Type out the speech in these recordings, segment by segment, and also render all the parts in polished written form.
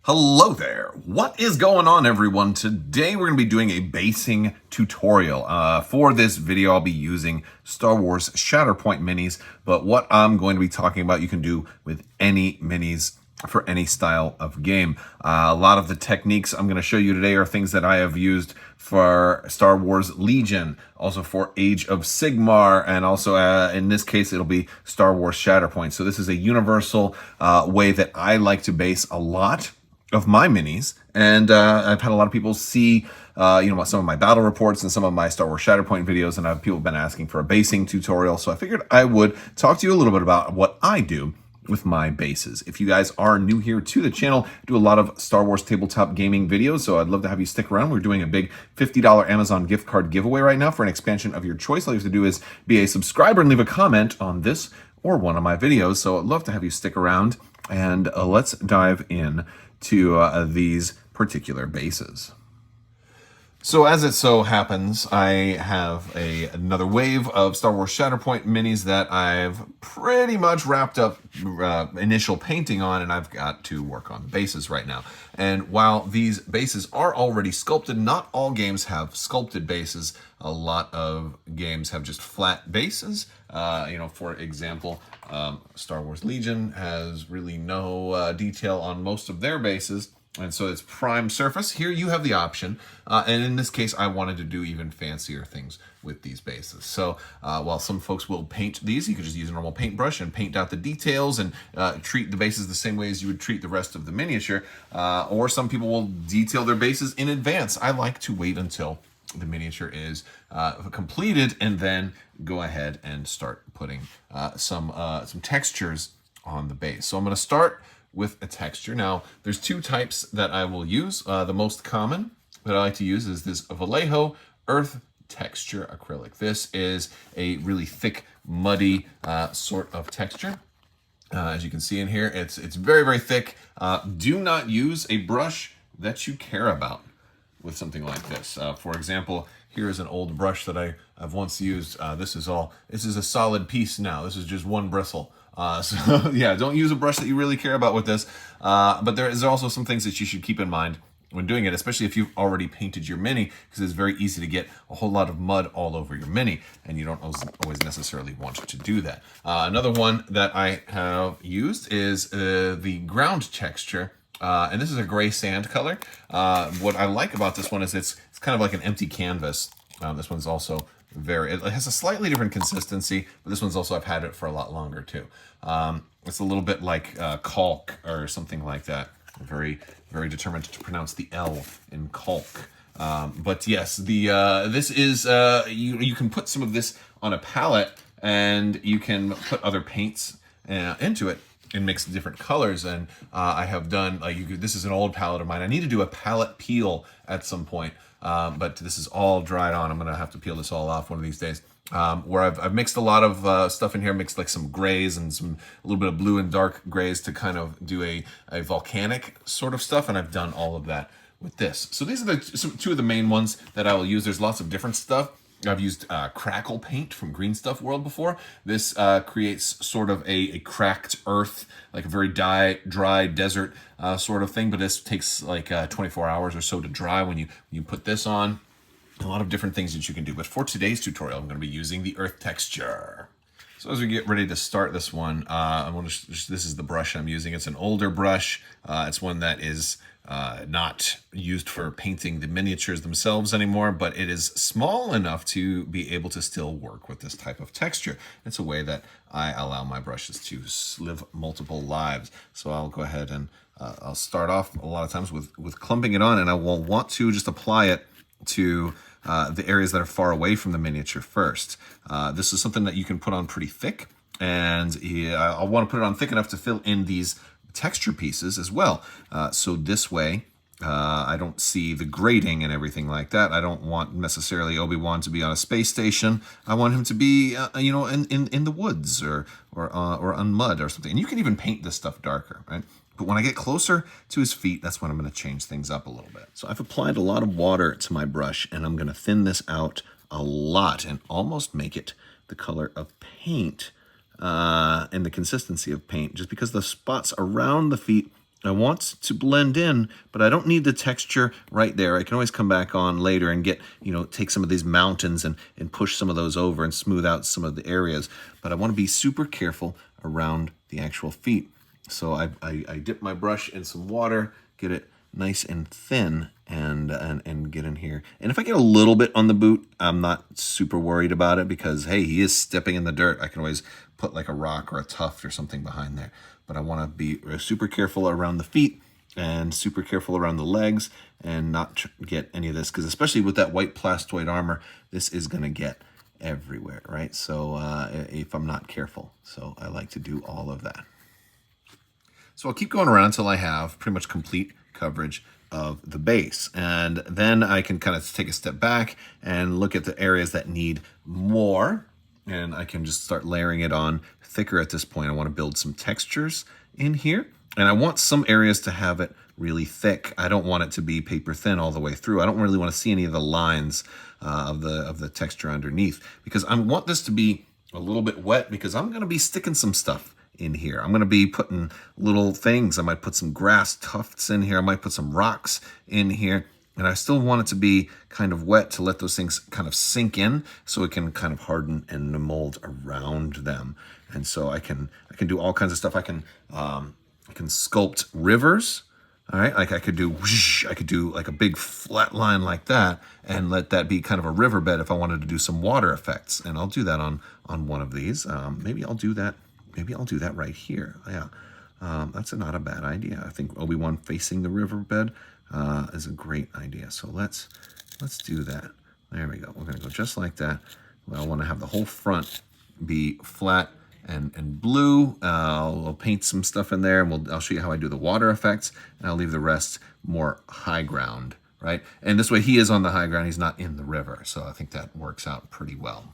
Hello there. What is going on, everyone? Today we're going to be doing a basing tutorial. For this video, I'll be using Star Wars Shatterpoint minis, but what I'm going to be talking about you can do with any minis for any style of game. A lot of the techniques I'm going to show you today are things that I have used for Star Wars Legion, also for Age of Sigmar, and also in this case it'll be Star Wars Shatterpoint. So this is a universal way that I like to base a lot of my minis, and I've had a lot of people see some of my battle reports and some of my Star Wars Shatterpoint videos, and people have been asking for a basing tutorial, so I figured I would talk to you a little bit about what I do with my bases. If you guys are new here to the channel, I do a lot of Star Wars tabletop gaming videos, so I'd love to have you stick around. We're doing a big $50 Amazon gift card giveaway right now for an expansion of your choice. All you have to do is be a subscriber and leave a comment on this or one of my videos, so I'd love to have you stick around, and let's dive in to these particular bases. So as it so happens, I have another wave of Star Wars Shatterpoint minis that I've pretty much wrapped up initial painting on, and I've got to work on the bases right now. And while these bases are already sculpted, not all games have sculpted bases. A lot of games have just flat bases. For example, Star Wars Legion has really no detail on most of their bases. And so it's prime surface. Here you have the option. And in this case, I wanted to do even fancier things with these bases. So while some folks will paint these, you could just use a normal paintbrush and paint out the details and treat the bases the same way as you would treat the rest of the miniature. Or some people will detail their bases in advance. I like to wait until the miniature is completed and then go ahead and start putting some textures on the base. So I'm going to start with a texture. Now, there's two types that I will use. The most common that I like to use is this Vallejo Earth Texture Acrylic. This is a really thick, muddy sort of texture. As you can see in here, it's very, very thick. Do not use a brush that you care about with something like this. For example, here is an old brush that I've once used. This is a solid piece now. This is just one bristle. So yeah, don't use a brush that you really care about with this. But there is also some things that you should keep in mind when doing it, especially if you've already painted your mini, because it's very easy to get a whole lot of mud all over your mini, and you don't always necessarily want to do that. Another one that I have used is the ground texture. And this is a gray sand color. What I like about this one is it's kind of like an empty canvas. This one's also it has a slightly different consistency, but this one's also, I've had it for a lot longer too. It's a little bit like caulk or something like that. I'm very, very determined to pronounce the L in caulk. But yes, this is, you can put some of this on a palette and you can put other paints into it and mix different colors. And I have done, this is an old palette of mine. I need to do a palette peel at some point, but this is all dried on. I'm gonna have to peel this all off one of these days. Where I've mixed a lot of stuff in here, mixed like some grays and a little bit of blue and dark grays to kind of do a volcanic sort of stuff, and I've done all of that with this. So these are two of the main ones that I will use. There's lots of different stuff. I've used crackle paint from Green Stuff World before. This creates sort of a cracked earth, like a very dry desert sort of thing, but this takes like 24 hours or so to dry when you put this on. A lot of different things that you can do. But for today's tutorial, I'm going to be using the earth texture. So as we get ready to start this one, this is the brush I'm using. It's an older brush. It's one that is not used for painting the miniatures themselves anymore, but it is small enough to be able to still work with this type of texture. It's a way that I allow my brushes to live multiple lives. So I'll go ahead and I'll start off a lot of times with clumping it on, and I will want to just apply it to the areas that are far away from the miniature first. This is something that you can put on pretty thick, and I want to put it on thick enough to fill in these texture pieces as well. So this way, I don't see the grating and everything like that. I don't want necessarily Obi-Wan to be on a space station. I want him to be, in the woods or on mud or something. And you can even paint this stuff darker, right? But when I get closer to his feet, that's when I'm going to change things up a little bit. So I've applied a lot of water to my brush, and I'm going to thin this out a lot and almost make it the color of paint and the consistency of paint, just because the spots around the feet I want to blend in, but I don't need the texture right there. I can always come back on later and get, take some of these mountains and push some of those over and smooth out some of the areas. But I want to be super careful around the actual feet. So I dip my brush in some water, get it nice and thin, and get in here. And if I get a little bit on the boot, I'm not super worried about it because, hey, he is stepping in the dirt. I can always put like a rock or a tuft or something behind there. But I want to be super careful around the feet and super careful around the legs and not get any of this, because especially with that white plastoid armor, this is going to get everywhere, right? So if I'm not careful. So I like to do all of that. So I'll keep going around until I have pretty much complete coverage of the base. And then I can kind of take a step back and look at the areas that need more. And I can just start layering it on thicker at this point. I want to build some textures in here. And I want some areas to have it really thick. I don't want it to be paper thin all the way through. I don't really want to see any of the lines of the texture underneath, because I want this to be a little bit wet, because I'm going to be sticking some stuff in here. I'm going to be putting little things. I might put some grass tufts in here. I might put some rocks in here. And I still want it to be kind of wet to let those things kind of sink in so it can kind of harden and mold around them. And so I can do all kinds of stuff. I can sculpt rivers. All right, like I could do like a big flat line like that and let that be kind of a riverbed if I wanted to do some water effects. And I'll do that on one of these. Maybe I'll do that. Maybe I'll do that right here. Yeah, that's not a bad idea. I think Obi-Wan facing the riverbed is a great idea. So let's do that. There we go. We're gonna go just like that. Well, I want to have the whole front be flat and blue. I'll paint some stuff in there, and I'll show you how I do the water effects, and I'll leave the rest more high ground, right? And this way he is on the high ground, he's not in the river. So I think that works out pretty well.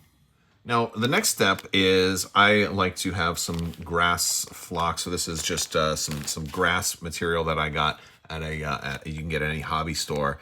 Now, the next step is I like to have some grass flock. So this is just some grass material that I got at you can get at any hobby store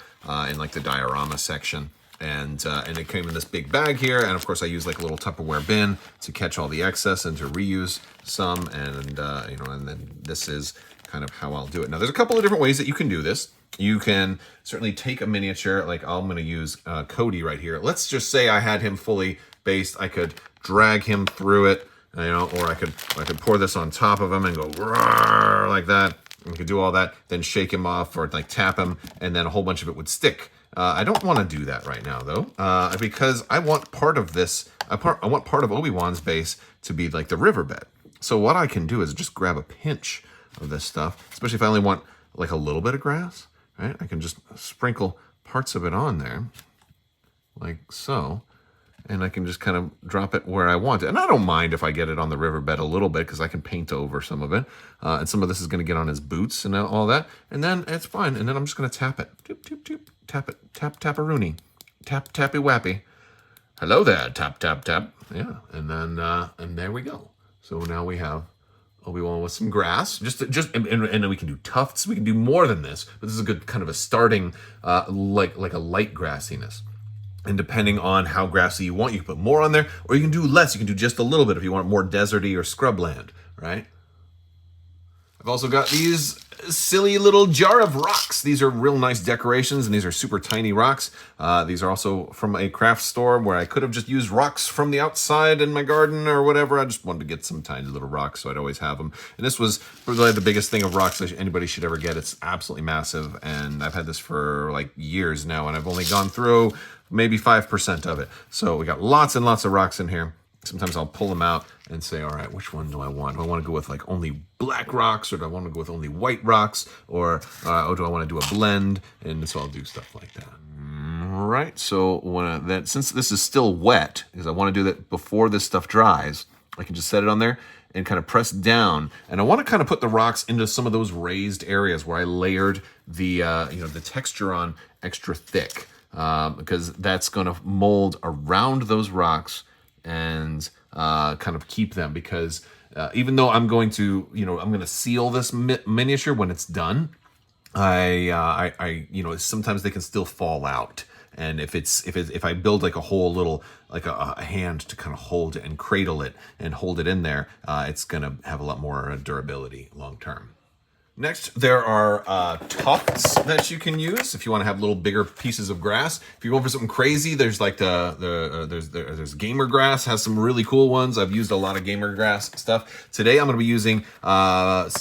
in like the diorama section. And it came in this big bag here. And of course I use like a little Tupperware bin to catch all the excess and to reuse some. And, and then this is kind of how I'll do it. Now, there's a couple of different ways that you can do this. You can certainly take a miniature, like I'm going to use Cody right here. Let's just say I had him fully based. I could drag him through it, or I could pour this on top of him and go roar like that. We could do all that, then shake him off or like tap him, and then a whole bunch of it would stick. I don't want to do that right now though, because I want part of this. I want part of Obi-Wan's base to be like the riverbed. So what I can do is just grab a pinch of this stuff, especially if I only want like a little bit of grass. Right? I can just sprinkle parts of it on there, like so, and I can just kind of drop it where I want it. And I don't mind if I get it on the riverbed a little bit, because I can paint over some of it. And some of this is going to get on his boots and all that. And then it's fine. And then I'm just going to tap it. Doop, doop, doop. Tap it. Tap, tap-a-rooney. Tap, tappy-wappy. Hello there. Tap, tap, tap. Yeah. And then, and there we go. So now we have Obi-Wan with some grass, and then we can do tufts. We can do more than this, but this is a good kind of a starting, like a light grassiness. And depending on how grassy you want, you can put more on there, or you can do less. You can do just a little bit if you want more deserty or scrubland, right? I've also got these silly little jar of rocks. These are real nice decorations, and these are super tiny rocks. These are also from a craft store where I could have just used rocks from the outside in my garden or whatever. I just wanted to get some tiny little rocks, so I'd always have them. And this was really the biggest thing of rocks anybody should ever get. It's absolutely massive, and I've had this for like years now, and I've only gone through maybe 5% of it. So we got lots and lots of rocks in here. Sometimes I'll pull them out and say, all right, which one do I want? Do I want to go with like only black rocks, or do I want to go with only white rocks, or do I want to do a blend? And so I'll do stuff like that. All right, so since this is still wet, because I want to do that before this stuff dries, I can just set it on there and kind of press down. And I want to kind of put the rocks into some of those raised areas where I layered the the texture on extra thick, because that's going to mold around those rocks and kind of keep them, because even though I'm going to, I'm going to seal this miniature when it's done, I sometimes they can still fall out. And if I build like a whole little, like a hand to kind of hold it and cradle it and hold it in there, it's going to have a lot more durability long term. Next, there are tufts that you can use if you want to have little bigger pieces of grass. If you're going for something crazy, there's like there's gamer grass, has some really cool ones. I've used a lot of gamer grass stuff. Today, I'm going to be using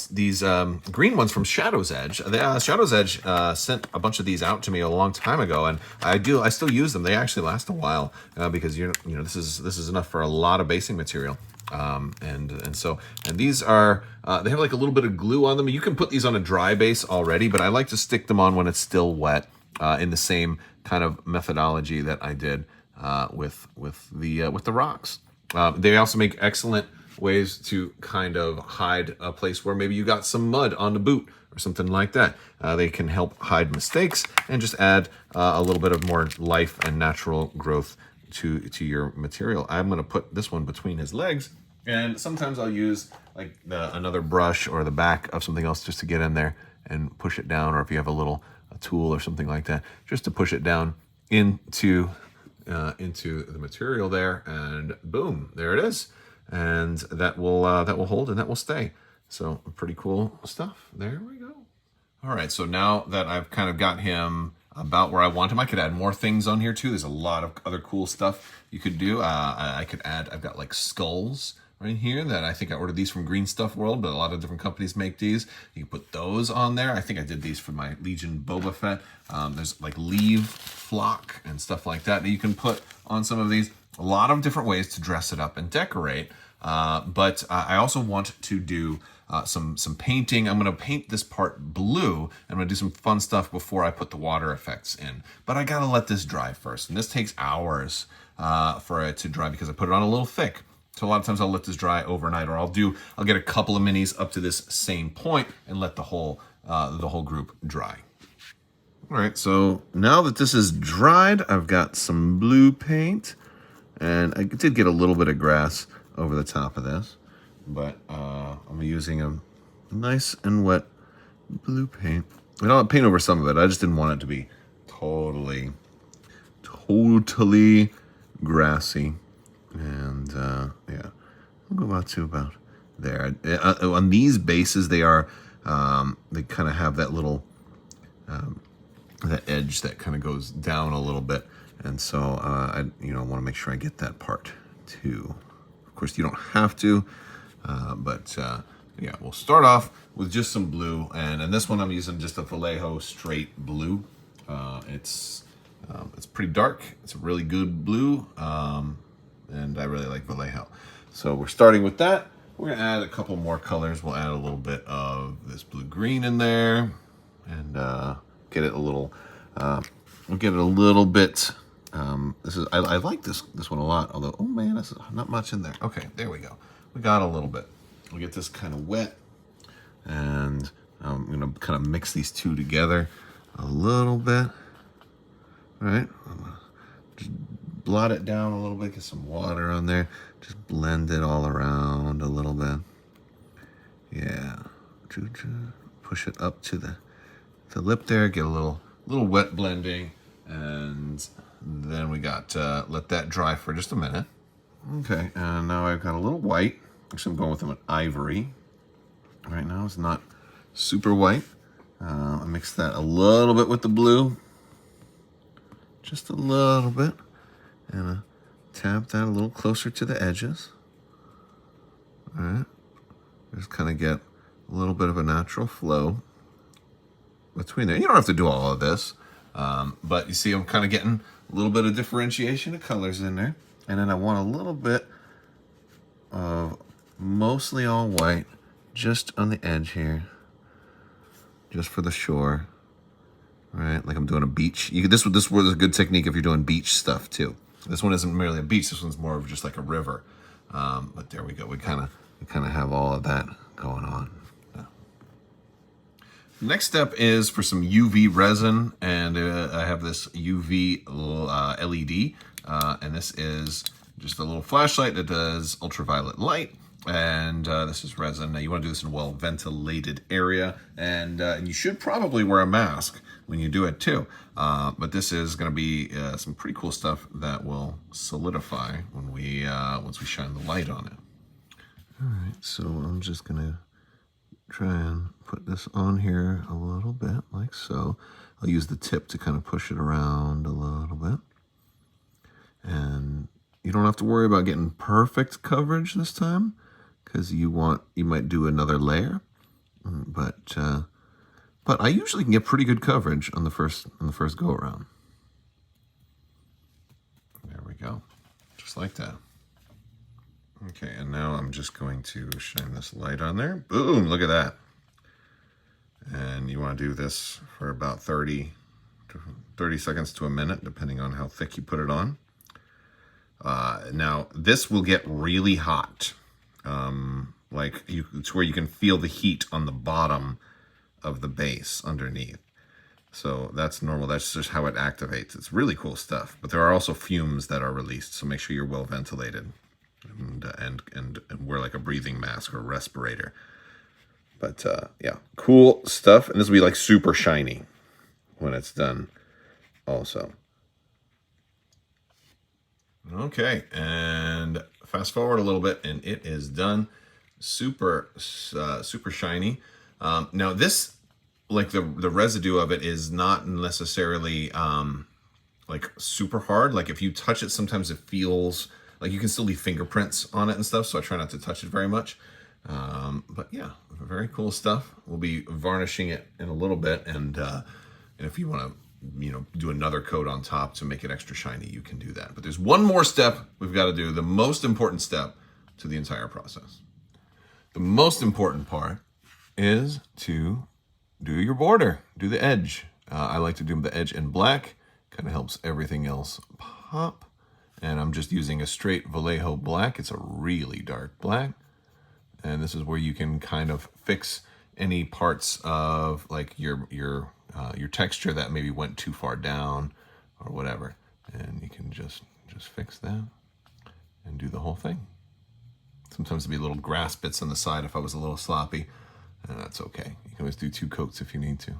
these green ones from Shadow's Edge. Shadow's Edge sent a bunch of these out to me a long time ago, and I still use them. They actually last a while because this is enough for a lot of basing material. And these are they have like a little bit of glue on them. You can put these on a dry base already, but I like to stick them on when it's still wet in the same kind of methodology that I did with the rocks. They also make excellent ways to kind of hide a place where maybe you got some mud on the boot or something like that. They can help hide mistakes and just add a little bit of more life and natural growth to your material. I'm going to put this one between his legs, and sometimes I'll use like another brush or the back of something else just to get in there and push it down, or if you have a tool or something like that, just to push it down into the material there, and boom, there it is. And that will hold and that will stay. So pretty cool stuff. There we go. All right, so now that I've kind of got him about where I want him, I could add more things on here too. There's a lot of other cool stuff you could do. I could add, I've got like skulls right here that I think I ordered these from Green Stuff World, but a lot of different companies make these. You can put those on there. I think I did these for my Legion Boba Fett. There's like leaf flock and stuff like that you can put on some of these. A lot of different ways to dress it up and decorate. But I also want to do some painting. I'm going to paint this part blue. I'm going to do some fun stuff before I put the water effects in. But I got to let this dry first. And this takes hours for it to dry because I put it on a little thick. So a lot of times I'll let this dry overnight, or I'll get a couple of minis up to this same point and let the whole group dry. All right, so now that this is dried, I've got some blue paint, and I did get a little bit of grass over the top of this, but I'm using a nice and wet blue paint. And I'll paint over some of it. I just didn't want it to be totally grassy. And yeah, I'll go about there. On these bases, they kind of have that little that edge that kind of goes down a little bit, and so I want to make sure I get that part too. Of course, you don't have to, but yeah, we'll start off with just some blue, and this one I'm using just a Vallejo straight blue. It's pretty dark. It's a really good blue, and I really like Vallejo. So we're starting with that. We're gonna add a couple more colors. We'll add a little bit of this blue-green in there, and get it a little. We'll get it a little bit. I like this one a lot. Although, oh man, this is not much in there. Okay, there we go. We got a little bit. We'll get this kind of wet, and I'm gonna kind of mix these two together a little bit. All right, just blot it down a little bit. Get some water on there. Just blend it all around a little bit. Yeah, push it up to the lip there. Get a little wet blending, and then we got let that dry for just a minute. Okay, and now I've got a little white. Actually, I'm going with an ivory. Right now, it's not super white. I mixed that a little bit with the blue, just a little bit, and tap that a little closer to the edges. All right, just kind of get a little bit of a natural flow between there. You don't have to do all of this, but you see I'm kind of getting a little bit of differentiation of colors in there. And then I want a little bit of mostly all white just on the edge here, just for the shore. All right, like I'm doing a beach. This was a good technique if you're doing beach stuff too. This one isn't merely a beach. This one's more of just like a river. But there we go. We kind of have all of that going on. Next step is for some UV resin, and I have this UV LED, and this is just a little flashlight that does ultraviolet light, and this is resin. Now you want to do this in a well-ventilated area, and you should probably wear a mask when you do it too, but this is going to be some pretty cool stuff that will solidify when we once we shine the light on it. All right, so I'm just going to try and put this on here a little bit, like so. I'll use the tip to kind of push it around a little bit. And you don't have to worry about getting perfect coverage this time, because you might do another layer. But I usually can get pretty good coverage on the first go around. There we go, just like that. Okay, and now I'm just going to shine this light on there. Boom, look at that. And you want to do this for about 30 seconds to a minute, depending on how thick you put it on. Now, this will get really hot. It's where you can feel the heat on the bottom of the base underneath. So that's normal. That's just how it activates. It's really cool stuff. But there are also fumes that are released, so make sure you're well ventilated and wear like a breathing mask or a respirator. But yeah, cool stuff. And this will be like super shiny when it's done also. Okay, and fast forward a little bit, and it is done. Super shiny. Now this, like the residue of it is not necessarily like super hard. Like if you touch it, sometimes it feels like you can still leave fingerprints on it and stuff. So I try not to touch it very much. But yeah, very cool stuff. We'll be varnishing it in a little bit, and if you want to, do another coat on top to make it extra shiny, you can do that. But there's one more step we've got to do, the most important step to the entire process. The most important part is to do your border, do the edge. I like to do the edge in black, kind of helps everything else pop. And I'm just using a straight Vallejo black. It's a really dark black. And this is where you can kind of fix any parts of like your texture that maybe went too far down or whatever. And you can just fix that and do the whole thing. Sometimes there'll be little grass bits on the side if I was a little sloppy, and that's okay. You can always do 2 coats if you need to.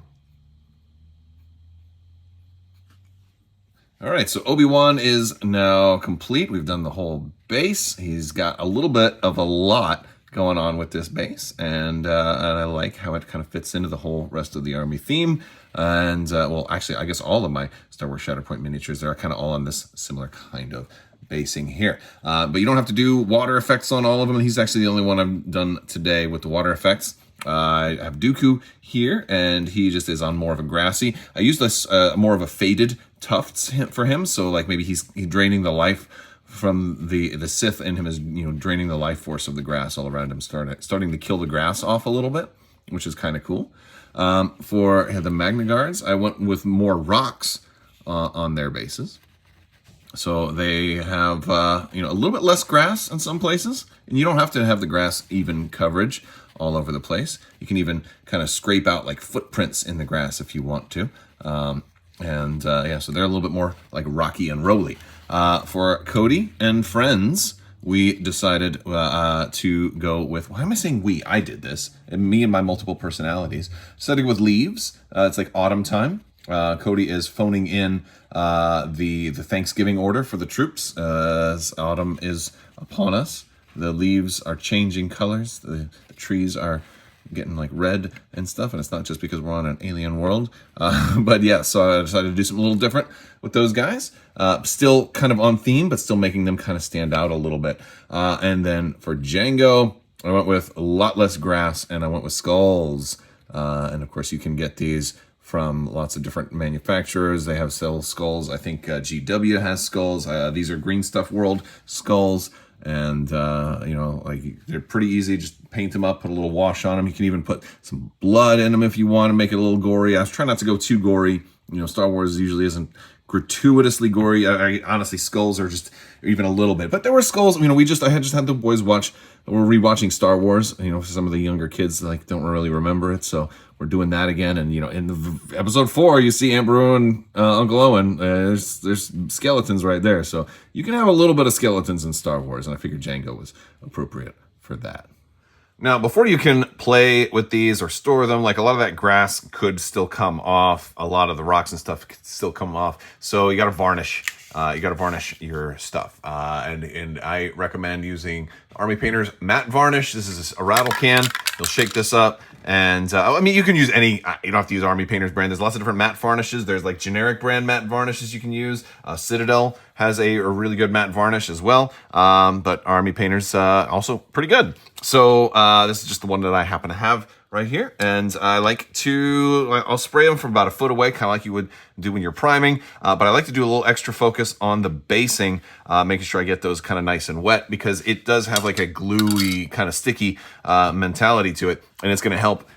All right, so Obi-Wan is now complete. We've done the whole base. He's got a little bit of a lot going on with this base, and I like how it kind of fits into the whole rest of the army theme. And well, actually, I guess all of my Star Wars Shatterpoint miniatures, they're kind of all on this similar kind of basing here. But you don't have to do water effects on all of them. He's actually the only one I've done today with the water effects. I have Dooku here, and he just is on more of a grassy. I used this more of a faded tufts for him, so like maybe he's draining the life from the Sith in him, is draining the life force of the grass all around him, starting to kill the grass off a little bit, which is kind of cool. For the Magna Guards, I went with more rocks on their bases. So they have a little bit less grass in some places, and you don't have to have the grass even coverage all over the place. You can even kind of scrape out like footprints in the grass if you want to. Yeah, so they're a little bit more like rocky and rolly. For Cody and friends, we decided to go with, why am I saying we? I did this, and me and my multiple personalities. Starting with leaves. It's like autumn time. Cody is phoning in the Thanksgiving order for the troops as autumn is upon us. The leaves are changing colors. The trees are getting like red and stuff, and it's not just because we're on an alien world. But yeah, so I decided to do something a little different with those guys. Still kind of on theme, but still making them kind of stand out a little bit. And then for Django, I went with a lot less grass, and I went with skulls. And of course, you can get these from lots of different manufacturers. They have skulls. I think GW has skulls. These are Green Stuff World skulls. And, like they're pretty easy. Just paint them up, put a little wash on them. You can even put some blood in them if you want to make it a little gory. I was trying not to go too gory. Star Wars usually isn't gratuitously gory. I honestly, skulls are just even a little bit. But there were skulls. I just had the boys watch. We're rewatching Star Wars. For some of the younger kids, like don't really remember it. So we're doing that again. And in episode 4, you see Aunt Beru and Uncle Owen. There's skeletons right there. So you can have a little bit of skeletons in Star Wars, and I figured Django was appropriate for that. Now, before you can play with these or store them, like a lot of that grass could still come off. A lot of the rocks and stuff could still come off. So you got to varnish you got to varnish your stuff. And I recommend using Army Painter's matte varnish. This is a rattle can. You'll shake this up. And I mean, you can use any, you don't have to use Army Painter's brand. There's lots of different matte varnishes. There's like generic brand matte varnishes you can use. Citadel has a really good matte varnish as well. But Army Painter's also pretty good. So this is just the one that I happen to have right here. And I like to, I'll spray them from about a foot away, kind of like you would do when you're priming. But I like to do a little extra focus on the basing, making sure I get those kind of nice and wet, because it does have like a gluey, kind of sticky mentality to it. And it's going to help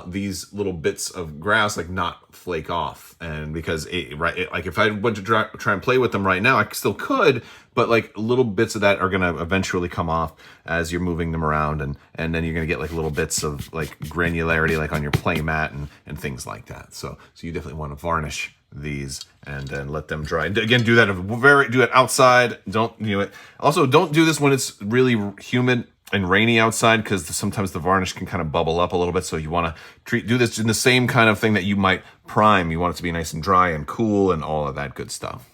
these little bits of grass like not flake off. And because like if I went to try and play with them right now, I still could, but like little bits of that are going to eventually come off as you're moving them around, and then you're going to get like little bits of like granularity like on your play mat and things like that. So you definitely want to varnish these and then let them dry. And again, do it outside. Don't it. Also, don't do this when it's really humid and rainy outside, because sometimes the varnish can kind of bubble up a little bit. So you want to do this in the same kind of thing that you might prime. You want it to be nice and dry and cool and all of that good stuff.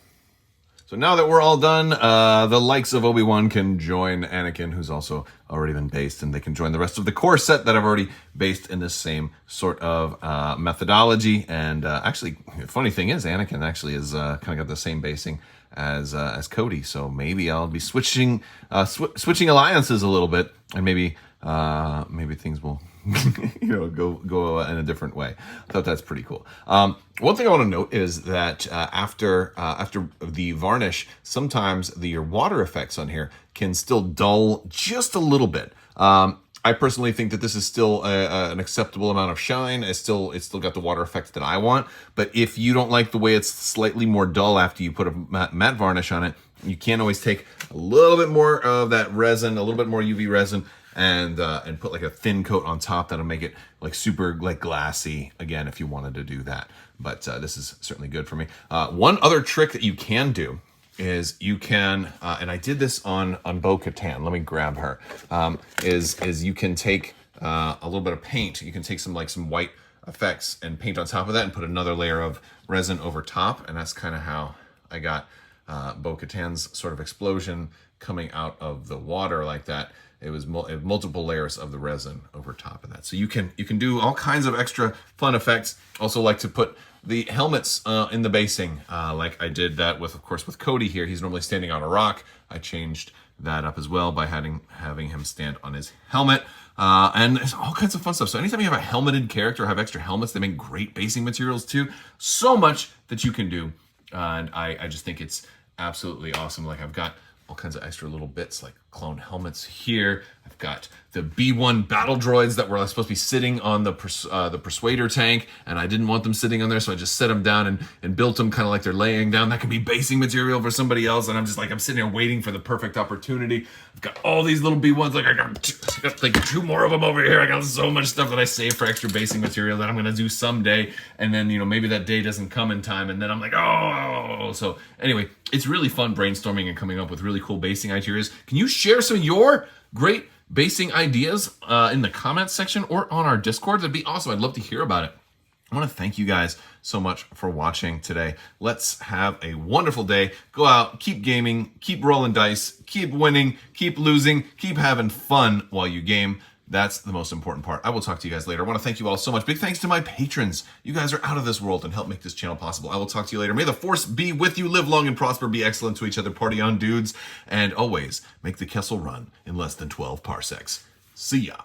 So now that we're all done, the likes of Obi-Wan can join Anakin, who's also already been based, and they can join the rest of the core set that I've already based in this same sort of methodology. And actually, the funny thing is, Anakin actually is kind of got the same basing as Cody. So maybe I'll be switching alliances a little bit, and maybe things will go in a different way. I thought that's pretty cool. One thing I want to note is that after the varnish, sometimes your water effects on here can still dull just a little bit. I personally think that this is still an acceptable amount of shine. It's still got the water effect that I want. But if you don't like the way it's slightly more dull after you put a matte varnish on it, you can always take a little bit more of that resin, a little bit more UV resin, and put like a thin coat on top that'll make it like super like glassy again if you wanted to do that. But this is certainly good for me. One other trick that you can do is you can, and I did this on Bo-Katan. Let me grab her. Is you can take a little bit of paint. You can take some white effects and paint on top of that, and put another layer of resin over top. And that's kind of how I got Bo-Katan's sort of explosion coming out of the water like that. It was multiple layers of the resin over top of that. So you can do all kinds of extra fun effects. Also like to put the helmets in the basing, like I did that with, of course, with Cody here. He's normally standing on a rock. I changed that up as well by having him stand on his helmet. And there's all kinds of fun stuff. So anytime you have a helmeted character or have extra helmets, they make great basing materials too. So much that you can do. And I just think it's absolutely awesome. Like I've got all kinds of extra little bits like clone helmets here. I've got the B1 battle droids that were supposed to be sitting on the Persuader tank, and I didn't want them sitting on there, so I just set them down and built them kind of like they're laying down. That could be basing material for somebody else, and I'm sitting here waiting for the perfect opportunity. I've got all these little B1s, like I got like 2 more of them over here. I got so much stuff that I saved for extra basing material that I'm gonna do someday, and then maybe that day doesn't come in time, and then I'm like, oh. So anyway, it's really fun brainstorming and coming up with really cool basing ideas. Can you share some of your great basing ideas in the comments section or on our Discord? That'd be awesome. I'd love to hear about it. I want to thank you guys so much for watching today. Let's have a wonderful day. Go out, keep gaming, keep rolling dice, keep winning, keep losing, keep having fun while you game. That's the most important part. I will talk to you guys later. I want to thank you all so much. Big thanks to my patrons. You guys are out of this world and help make this channel possible. I will talk to you later. May the force be with you. Live long and prosper. Be excellent to each other. Party on, dudes. And always make the Kessel run in less than 12 parsecs. See ya.